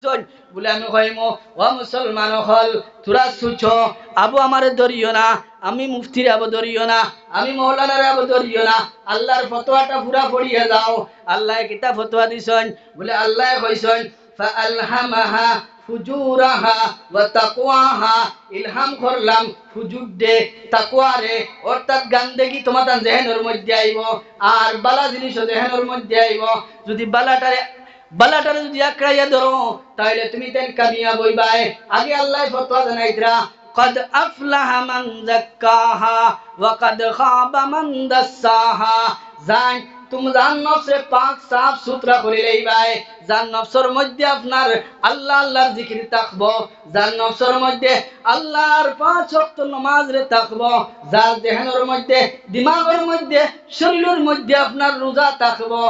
বলে আমি কইমো ও মুসলমান হল তোরা সুছ আবু আমার ধরিও না, আমি মুফতির আবু ধরিও না, আমি মৌলানার আবু ধরিও না, আল্লাহর ফতোয়াটা পুরা পড়িয়ে যাও। আল্লাহ কিতা ফতোয়া দিছেন? বলে আল্লাহ কইছেন ফাআলহামাহা ফুজুরাহা ওয়া তাকওয়াহা, ইলহাম করলাম ফুজুর দে তাকওয়ারে, অর্থাৎ গান্দেগি তোমার জেহেনের মধ্যে আইব আর বালা জিনিস জেহেনের মধ্যে আইব। যদি বালাটারে যদি আঁকড়াইয়া ধরো তাহলে তুমি তেন কামিয়াব হইবাই। আগে আল্লাহ ফতোয়া জানাইতরা قد أفلح من زكاها وقد خاب من دساها। জান তুমি জান নফসে পাক সাফ সুতরা করে লইবাই। জান নফসের মধ্যে আপনার আল্লাহ আল্লাহর জিকির থাকবো, জান নফসের মধ্যে আল্লাহর পাঁচ ওয়াক্ত নামাজ রে থাকবো, যার দেহের মধ্যে দিমাগের মধ্যে শরীরের মধ্যে আপনার রোজা থাকবো,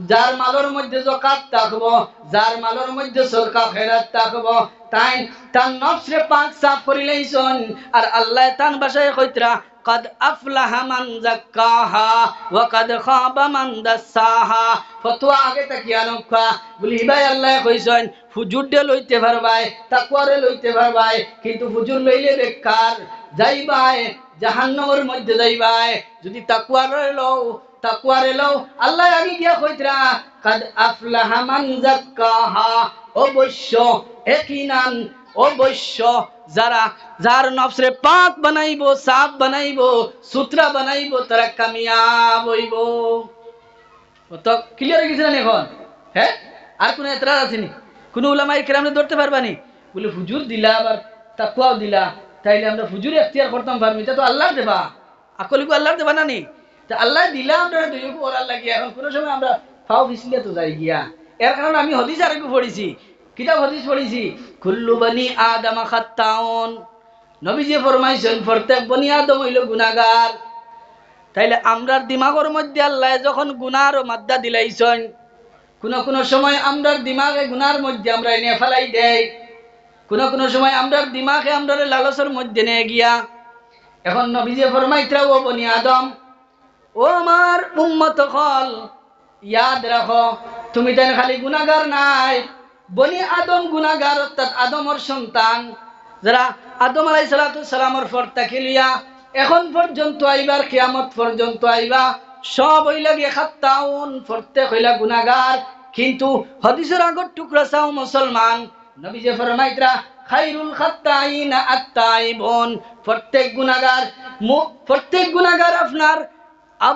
যার মালের মধ্যে যাকাত থাকবো, যার মালের মধ্যে সদকা খেরাত থাকবো, তাই তার নফসে পাক সাফ করিলেইছন। আর আল্লাহ তান ভাষায় কইতরা قد أفلح من زكاها وقد خاب من دساها। ফতোয়া আগে তাকিয়া নখা বলি ভাই আল্লাহ কইছেন ফুজুর দে লইতে পারবাই, তাকওয়ারে লইতে পারবাই, কিন্তু ফুজুর লইলে বেকার যাইবাই, জাহান্নামের মধ্যে যাইবাই। যদি তাকওয়ারে লও আল্লাহ আগে গিয়া কইতরা قد أفلح من زكاها। অবশ্য ইয়াকিনান অবশ্য যার নফসরে পাক বানাইবো, সাফ বানাইবো, সুতরা বানাইবো, তারা কামিয়াব হইব। তো ক্লিয়ার হয়ে গেছে না এখন? হ্যাঁ, আর কোন এতরাজ আসেনি? কোন উলামায়ে কেরামরে ধরতে পারবানি? বলে হুজুর দিলা আবার তাকওয়াও দিলা, তাইলে আমরা হুজুর এখতিয়ার করতাম পারবো? এটা তো আল্লাহর দেবা, আকলিকু আল্লাহর দেবা না নি? তা আল্লাহ দিলা আমরা দুইকু ওর লাগিয়া। এখন কোন সময় আমরা ফাও ফিসলে তো যাই গিয়া। এর কারণে আমি হাদিস আরেকটু পড়েছি, কিতাব হাদিস পড়েছি, কুল্লু বনি আদম খাত্তাউন। নবীজি ফরমাইছেন প্রত্যেক বনি আদম হইল গুনাহগার। তাইলে আমরার দিমাগের মধ্যে আল্লাহ যখন গুনার মাদ্দা দিলাইছেন, কোন সময় আমরার দিমাগে গুনার মধ্যে আমরা এনে ফেলাই দেই, কোন সময় আমরার দিমাগে আমরার লালসের মধ্যে নিয়ে গিয়া। এখন নবীজি ফরমাইতরা ও বনি আদম, ও আমার উম্মত হল, ইয়াদ রাখো তুমি তেন খালি গুনাহগার নাই, বনি আদম গুনাহগার, অর্থাৎ আদমের সন্তান যারা আদম আলাইহিস সালামের পর থেকে লিয়া এখন পর্যন্ত আইবার কিয়ামত পর্যন্ত আইবা, সব হইলা গিয়ে খাত্তাউন, প্রত্যেক হইলা গুনাহগার। কিন্তু হাদিসের আগর টুকরা চাও মুসলমান, নবী যে ফরমাইতরা খায়রুল খাত্তাইনা আত-তাইবুন। প্রত্যেক গুনাহগার আপনার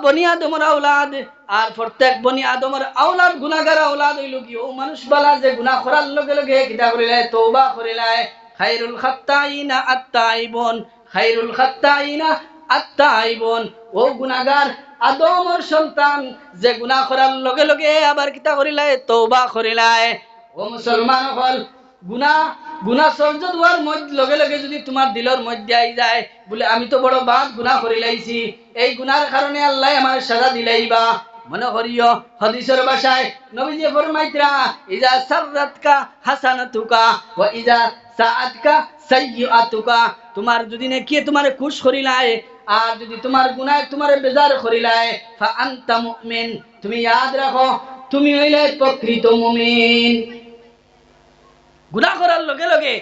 বনি আদমের আওলাদ, আর প্রত্যেক বনি আদমের আওলাদ গুনাহগার আওলাদ হইল কি ও মানুষ বালা যে গুনাহ করার লগে লগে কিতা করিলে তওবা করিলে। খায়রুল খাত্তাইনা আত-তাইবুন, খায়রুল খাত্তাইনা আত-তাইবুন। ও গুনাহগার আদমের সন্তান যে গুনাহ করার লগে লগে আবার কিতা করিলে তওবা করিলে। ও মুসলমান হল গুনাহ সহ্য হওয়ার লগে লগে যদি তোমার দিলের মধ্যে আই যায় বলে আমি তো বড় বাদ গুনাহ করি লাইছি, এই গুনার কারণে আল্লাহ আমার সাজা দিলাইবা, মনে করিও হাদিসের ভাষায় নবীজি ফরমাইতরা ইজা সাররাতকা হাসানাতুকা ওয়া ইজা সাআতকা সাইয়্যাতুকা। তোমার যদি নেকি তোমারে খুশ করিলায় আর যদি তোমার গুনাহ তোমারে বেজার করিলায়, ফা আনতা মুমিন, তুমি ইয়াদ রাখো তুমি হইলে প্রকৃত মুমিন। গুনাহ করার লগে লগে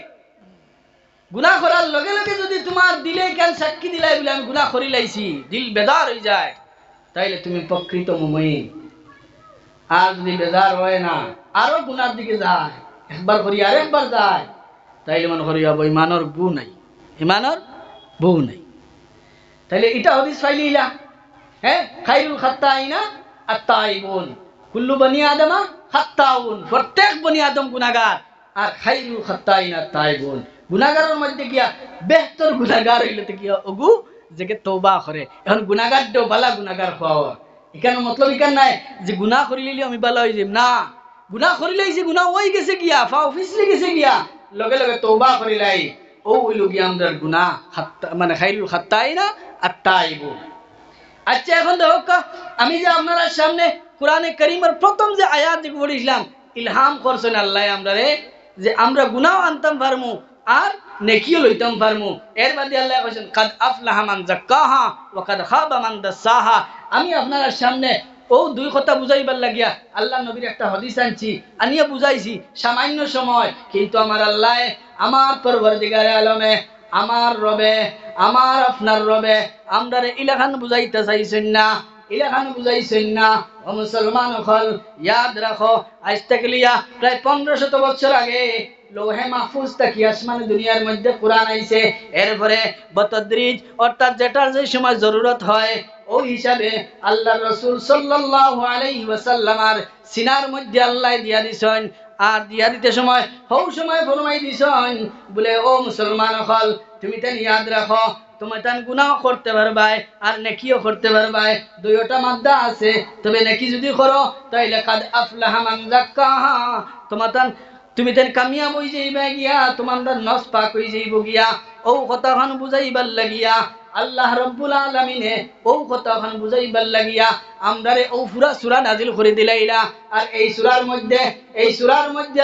যদি তোমার দিলে কেন সাক্ষী দিলাই বলে আমি গুনাহ করি লাইছি, দিল বেজার হয়ে যায়, তাইলে তুমি প্রকৃত মুমিন। আর যদি বেজার হয় না, আরো গুনার দিকে যায়, একবার করি আর একবার যায়, তাইলে মনে করি ইমানের বউ নাই, ইমানের বউ নাই। তাইলে এটা হাদিস পাইলিলা। হ্যাঁ, খায়রুল খাত্তাইনা আত-তাইবুন, কুল্লু বনি আদমা খাত্তাউন, প্রত্যেক বনি আদম গুনাহগার, আর খায়রুল খাত্তাইনা আত-তাইবুন, গুনাহগারের মধ্যে গিয়া বেহতর গুনাহগার হইলে তো গিয়া ওগু যে তওবা করে। এখন গুনাহগার দেও বালা গুনাহগার হওয়া এখানে মতলব ইকান নাই যে গুনাহ করিলে আমি বালা হই যাম না। গুনাহ করিলেই যে গুনাহ হই গেছে গিয়া ফাও ফিসলে গেছে গিয়া লগে লগে তওবা করিলাই, ও হইল গিয়া আমরার গুনাহ মানে খায়রুল খাত্তাইনা আত-তাইবুন। আচ্ছা এখন দেখো আমি যে আপনার সামনে কোরআনে কারীমের প্রথম যে আয়াত যে পড়িছিলাম, ইলহাম করছেন আল্লাহ আমরারে যে আমরা গুনাহ আনতাম পারমু আর নেকিও লইতাম পারমু। এর বাদে আল্লাহ কইছেন কাদ আফলাহা মান যাক্কাহা ওয়া কাদ খাবা মান দাসাহা। আমি আপনার সামনে ও দুই কথা বুঝাইবার লাগিয়া আল্লাহ নবীর একটা হাদিস আনছি, আনিয়া বুঝাইছি সামান্য সময়, কিন্তু আমার আল্লাহ, আমার পরবর্তীকারে আলমে, আমার রবে, আমার আপনার রবে আমরারে ইলাখান বুঝাইতে চাইছেন না, ইলাখান বুঝাইছেন না। ও মুসলমান হল, ইয়াদ রাখো, আজ থেকে লিয়া প্রায় 1500 বছর আগে লোহে মাহফুজ তাকি আসমান দুনিয়ার মধ্যে কোরআন আইছে। এরপরে বতদ্রিজ অর্থাৎ যেটার যে সময় জরুরত হয় ওই হিসাবে আল্লাহ রসুল সাল্লাল্লাহু আলাইহি ওয়াসাল্লামার সিনার মধ্যে আল্লাহ দিয়া দিছেন। আর দিয়া দিতে সময় হৌ সময় ফরমাই দিছেন বলে, ও মুসলমান হল, তুমি তেন ইয়াদ রাখো, তুমি তেন গুনাহ করতে পারবাই আর নেকিও করতে পারবাই, দুইটা মাদ্দা আছে। তবে নেকি যদি করো তাইলে কাদ আফলাহা মান যাক্কাহা, তোমার তান তুমি তেন কামিয়াব হই যাইবা গিয়া, তোমার নফস পাক হই যাইব গিয়া। ও কথাখান বুঝাইবার লাগিয়া আল্লাহ রব্বুল আলামিনে ও কথাখান বুঝাইবার লাগিয়া আমরারে ও পুরা সূরা নাজিল করে দিলাইলা। আর এই সূরার মধ্যে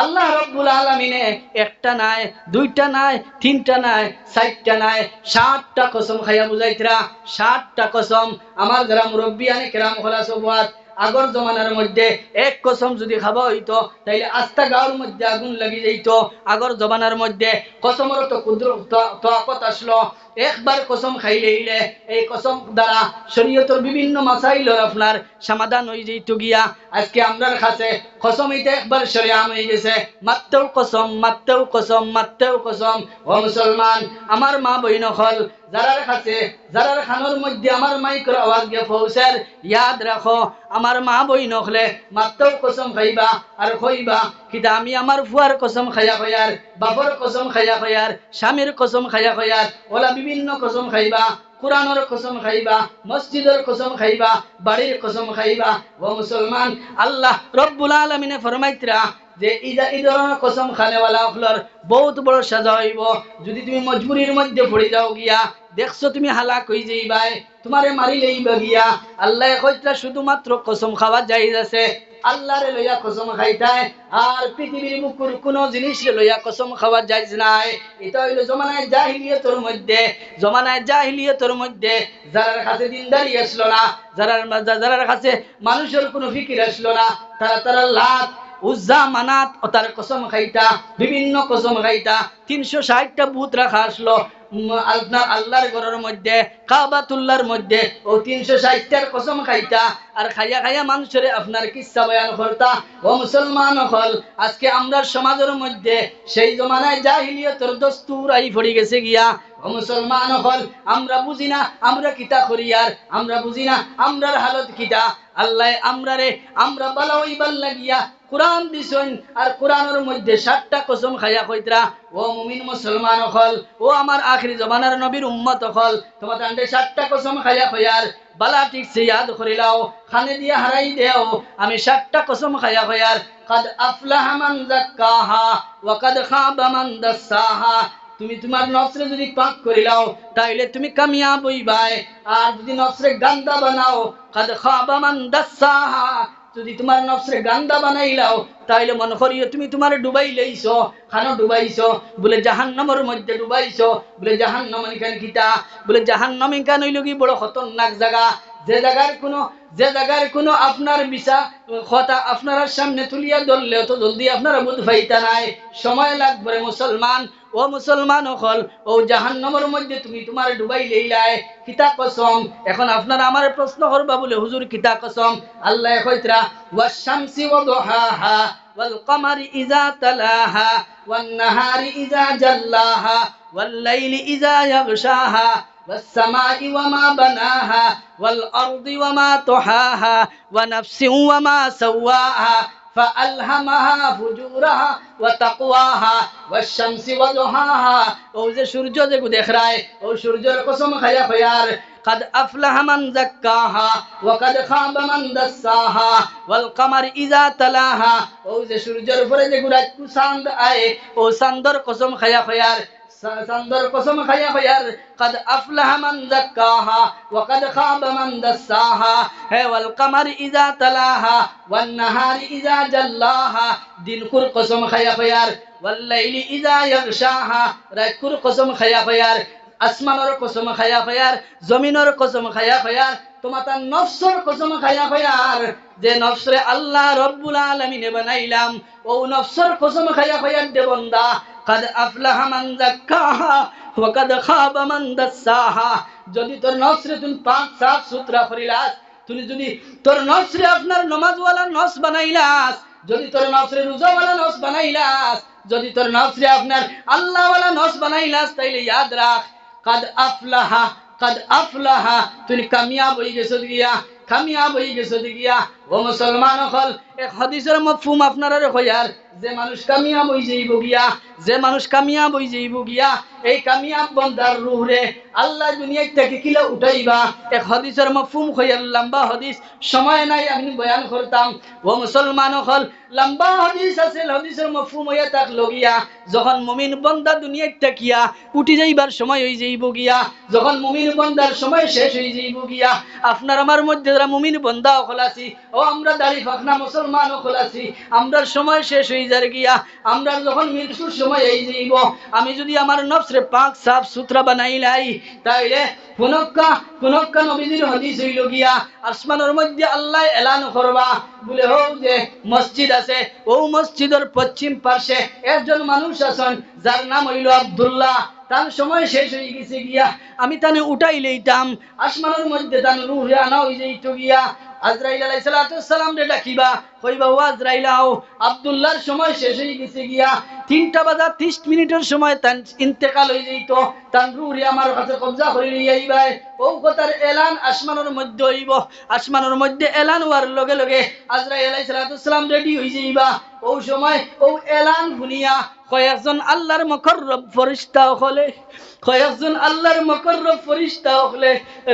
আল্লাহ রব্বুল আলামিনে একটা নাই, দুইটা নাই, তিনটা নাই, চারটা নাই, 60টা কসম খাইয়া বুঝাইতরা। 60টা কসম। আমার যারা মুরব্বিয়ানে কেরাম হলা সবাত, আগর জমানার মধ্যে এক কসম যদি খাওয়া হইতো তাইলে আস্তা গাঁর মধ্যে আগুন লাগি যাইত। আগর জমানার মধ্যে কসমের তো তাকত আসলো, একবার কসম খাইলে এই কসম দ্বারা শরীয়তের বিভিন্ন মাসাইল আপনার সমাধান হয়ে যেত গিয়া। আজকে আমরার কাছে কসম হইতে একবার শরিয়াম হয়ে গেছে, মাত্রও কসম, মাত্রও কসম, মাত্রও কসম। ও মুসলমান, আমার মা বইন হল, যারার খানোর মধ্যে আমার মাইকের আওয়াজ গিয়ে পৌঁছার, ইয়াদ রাখো, আমার মা বইন হলে মাত্রও কসম খাইবা আর কইবা কিতা আমি আমার ফুয়ার কসম খাইয়া খয়ার, বাপর কসম খাইয়া খয়ার, স্বামীর কসম খাইয়া খয়ার, ওলা বিভিন্ন কসম খাইবা, কুরআনের কসম খাইবা, মসজিদের কসম খাইবা, বাড়ির কসম খাইবা। ও মুসলমান, আল্লাহ রব্বুল আলামিনে ফরমাইতরা যে এই ধরনের কসম খানেওয়ালা হলর বহুত বড় সাজা হইব। যদি তুমি মজবুরির মধ্যে পড়ে যাও গিয়া, দেখছো তুমি হালাক হয়ে যাইবাই, তোমারে মারি লইবা গিয়া, আল্লাহ কইতরা শুধুমাত্র কসম খাওয়া জায়েজ আছে, আল্লাহরে লইয়া কসম খাইতায় আর পৃথিবীর মুকুর কোন জিনিস লইয়া কসম খাওয়া জায়েজ নাই। এটা হইল জমানায় জাহিলিয়তের মধ্যে যারার কাছে দিনদারি আসলো না, যারার কাছে মানুষের কোনো ফিকির আসলো না, তারা লাত উজ্জা মানাত ও তার কসম খাইতা, বিভিন্ন কসম খাইতা। 360টা বুত রাখা আসলো আল্লাহর ঘরের মধ্যে, কাবাতুল্লাহর মধ্যে, ও 360টার কসম খাইতা আর খাইয়া মানুষের আপনার কিচ্ছা বয়ান করতা। ও মুসলমান হল, আজকে আমরা সমাজের মধ্যে সেই জমানায় জাহিলিয়তের দস্তুর আই পড়ে গেছে গিয়া। ও মুসলমান হল, আমরা বুঝি না আমরা কিতা করিয়ার, আমরা বুঝি না আমরার হালত কিতা। আল্লাহ আমরা বালা হইবার লাগিয়া কুরআন দিছেন, আর কুরআনের মধ্যে 60টা কসম খাইয়া কইতরা। ও মুমিন মুসলমান হল, ও আমার আখিরি জমানার নবীর উম্মত হল, তোমার 60টা কসম খাইয়া কইয়ার বালা ঠিক সে ইয়াদ করিলাও, খানে দিয়া হারাই দেও। আমি 60টা কসম খাইয়া কইয়ার কাদ আফলাহা মান যাক্কাহা ওয়া কাদ খাবা মান দাসাহা। তুমি তোমার নফসরে যদি পাক করিলাও তাইলে তুমি কামিয়াব হইবাই, আর যদি নফসরে গান্দা বানাও কাদ খাবা মান দাসাহা, যদি তোমার নফসরে গান্দা বানাইলাও তাইলে মনে করিও তুমি তোমার ডুবাই লইছো, খানো ডুবাইছো, বলে জাহান্নামের মধ্যে ডুবাইছো। বলে জাহান্নাম এখানে কিতা, বলে জাহান্নাম এখানে হইল কি বড় খতরনাক জায়গা, যে জায়গার কোনো আপনার বিষা কথা আপনার সামনে তুলিয়া ধরলে তো জলদি আপনারা বুঝ পাইতা নাই, সময় লাগবে মুসলমান। ও মুসলমান হল, ও জাহান্নামের মধ্যে তুমি তোমার ডুবাই লইলাই, কিতা কসম? এখন আপনারা আমার প্রশ্ন করবা বলে হুজুর কিতা কসম? আল্লাহ কইতরা ওয়াশ শামসি ওয়া দুহাহা ওয়াল কমারি ইযা তালাহা ওয়ান নাহারি ইযা জাল্লাহা ওয়াল লাইলি ইযা ইয়াগশাহা والسماء وما بناها والأرض وما طحاها ونفس وما سواها فألهمها فجورها وتقواها والشمس وضحاها। ও যে সূর্য যে দেখ রায়, ও সূর্যের কসম খায়া খয়ার قد أفلح من زكاها وقد خاب من دساها والقمر إذا تلاها। ও যে সূর্যের উপরে যে গুড়া চাঁদ আয়, ও চাঁদর কসম খায়া খয়ার, চাঁদর কসম খাইয়া খয়ার قد أفلح من زكاها وقد خاب من دساها والقمر إذا تلاها والنهار إذا جلاها। দিনকুর কসম খাইয়া খয়ার والليل إذا يغشاها, রাতকুর কসম খাইয়া খয়ার আসমানের কসম খায়া খায়ার, জমিনের কসম খায়া খায়ার, তোমার তার নফসর কসম খায়া খায়ার, যে নফসরে আল্লাহ রব্বুল আলামিনে বানাইলাম, ও নফসর কসম খায়া খায়ার দে বান্দা, কাদ আফলাহা মান যাক্কাহা ওয়া কাদ খাবা মান দাসসাহা। যদি তোর নফসরে তুমি পাক সাফ সুতরা করিলাস, তুমি যদি তোর নফসরে আপনার নামাজওয়ালা নফস বানাইলাস, যদি তোর নফসরে রোজাওয়ালা নফস বানাইলাস, যদি তোর নফসরে আপনার আল্লাহওয়ালা নফস বানাইলাস, তাইলে ইয়াদ রাখ কাদ আফলাহা, কাদ আফলাহা, তুমি কামিয়াব হয়ে গেছো গিয়া, কামিয়াব হয়ে গেছো গিয়া। ও মুসলমান হল, এক হাদিসের মফহুম আপনারা কইয়ার, যে মানুষ কামিয়াব হয়ে যাইব গিয়া, যে মানুষ কামিয়াব হয়ে যাইব গিয়া, এই কামিয়াব বান্দার রূহ রে আল্লাহ দুনিয়া থেকে কিলা উঠাইবা। এক হাদিসের মফহুম কইয়ার, লম্বা হাদিস, সময় নাই আমি বয়ান করতাম। ও মুসলমান হল, লম্বা হাদিস আছে, হাদিসের মফহুম হইয়া থাকলো গিয়া, যখন মুমিন বান্দা দুনিয়া থাকিয়া উঠি যাইবার সময় হয়ে যাইব গিয়া, যখন মুমিন বান্দার সময় শেষ হয়ে যাইব গিয়া, আপনার আমার মধ্যে যারা মুমিন বান্দা হল আছি, ও আমরা দাড়ি ফাঁকনা মুসলমান হল আছি, আমরার সময় শেষ হয়ে যার গিয়া, আমরা যখন মৃত্যুর সময় হয়ে যাইব, আমি যদি আমার নফসরে পাক সাফ সুতরা বানাইলাই, তাইলে পুনক্কা নবীজির হাদিস হইল গিয়া, আসমানের মধ্যে আল্লাহ এলান করবা বলে, হোক যে মসজিদ আছে, ও মসজিদের পশ্চিম পার্শ্বে একজন মানুষ আছেন, যার নাম হইল আব্দুল্লাহ, তার সময় শেষ হয়ে গেছে গিয়া, আমি তানে উঠাই লইতাম, আসমানের মধ্যে তান রূহে আনা হয়ে যাইতো গিয়া। আজরাইল আলাইহিস সালাম রে ডাকিবা, কইবা ও আজরাইল আও, আব্দুল্লাহর সময় শেষ হয়ে গেছে গিয়া, 3:30 সময় তান ইন্তেকাল হয়ে যাইত, তান রূহে আমার কাছে কবজা করে নিয়ে আইবাই। ও কথার এলান আসমানের মধ্যে হইব, আসমানের মধ্যে এলান হওয়ার লগে লগে আজরাইল আলাইহিস সালাম রেডি হয়ে যাইবা। ও সময় ও এলান শুনিয়া কয়েকজন আল্লাহর মুকররব ফেরেশতা হলে, কয়েকজন আল্লাহর মুকররব ফেরেশতা হলে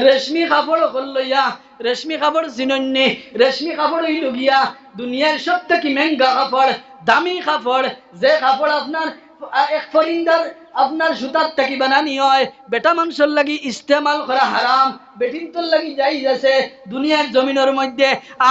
রেশমি কাপড় লইয়া, রেশমি কাপড় চিনন্যে, রেশমি কাপড় হইল গিয়া দুনিয়ার সব থেকে মেঙ্গা কাপড়, দামি কাপড়, যে কাপড় আপনার এক ফরিন্দার আপনার সুতার থেকে বানানি হয়, বেটা মানুষের লাগি ইস্তেমাল করা হারাম, বেটিনতর লাগি জায়েজ আছে দুনিয়ার জমিনের মধ্যে।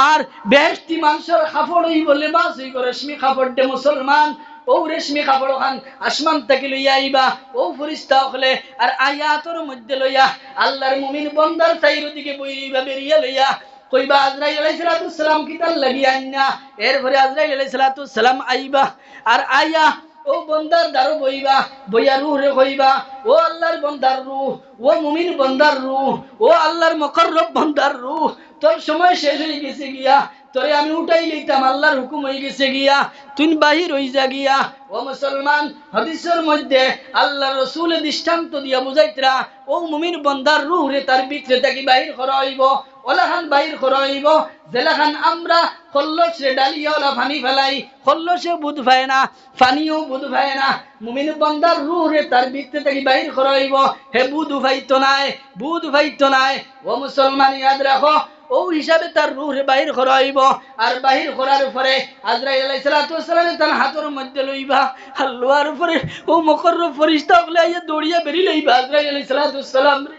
আর বেহেশতি মানুষের কাপড় হইব, লেবাস হইব রেশমি কাপড় দে মুসলমান, ও রেশমি কাপড় খান আসমান থেকে লইয়া আইবা, ও ফেরেশতা হলে আর আয়াতের মধ্যে লইয়া আল্লাহর মুমিন বান্দার চাইরদিকে বইবা বেরিয়ে লইয়া কইবা আজরাইল আলাইহিস সালাম কিতাল লাগি আইনা। এরপরে আজরাইল আলাইহিস সালাম আইবা, আর আইয়া ও বন্দার দারো বইবা, বইয়া রূহ রে কইবা, ও আল্লাহর বন্দার রূহ, ও মুমিন বন্দার রূহ, ও আল্লাহর মুকররব বন্দার রূহ, তোর সময় শেষ হয়ে গেছে গিয়া, তোরে আমি উঠাই লইতাম, আল্লাহর হুকুম হয়ে গেছে গিয়া, তুই বাহির হই যা গিয়া। ও মুসলমান, হাদিসের মধ্যে আল্লাহ রাসূল দৃষ্টান্ত দিয়া বুঝাইতরা, ও মুমিন বন্দার রূহ রে তার ভিতরে থাকি বাহির করা হইব, ওলাখান বাহির করা হইব, জেলাখান আমরা খল্লসে ডালিয়া ওলা পানি ফেলাই, খল্লসে বুধ পায় না, পানিও বুধ পায় না, মুমিন বন্দার রূহ রে তার ভিতরে থাকি বাহির করা হইব, হে বুধ পাইতো নাই, বুধ পাইতো নাই। ও মুসলমান ইয়াদ রাখো, ও হিসাবে তার রূহ রে বাহির করা হইব, আর বাহির করার পরে আজরাইল আলাইহিস সালাম তার হাতের মধ্যে লইবা, আর লোয়ার পরে ও মুকররব ফেরেশতা গুলো আইয়া দৌড়িয়া বেরি লইবা আজরাইল আলাইহিস সালাম রে,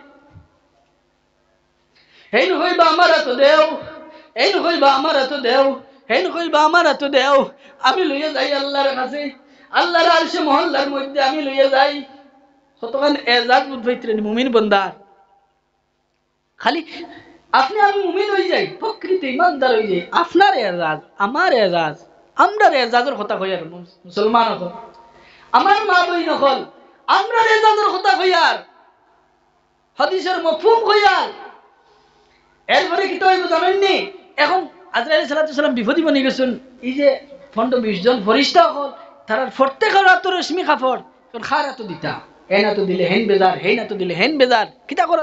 হেন হইবা আমার তো দেও, হেন হইবা আমার তো দেও, হেন হইবা আমার তো দেও, আমি লইয়া যাই আল্লাহর কাছে, আল্লাহর আরশে মহল্লার মধ্যে আমি লইয়া যাই। কতক্ষণ এজাজ বুঝ পাইতেন মুমিন বান্দার, খালি আপনি আমি মুমিন হয়ে যাই, প্রকৃতি ইমানদার হয়ে যাই, আপনার এজাজ আমার এজাজ, আমরা এজাজের কথা কইয়ার মুসলমান হল, আমার মা বই নকল, আমরা এজাজের কথা কইয়ার, হাদিসের মফহুম কইয়ার। এরপরে কি তো জানেন নি, এখন আজরাইল সালাম বিপদী বনে গেছেন, এই যে 15-20 জন ফেরেশতা হল, তারা প্রত্যেকের হাতে রেশমি কাপড়, খার এত দিতা, হেন এত দিলে হেন বেজার, হেন এত দিলে হেন বেজার, কিতা করা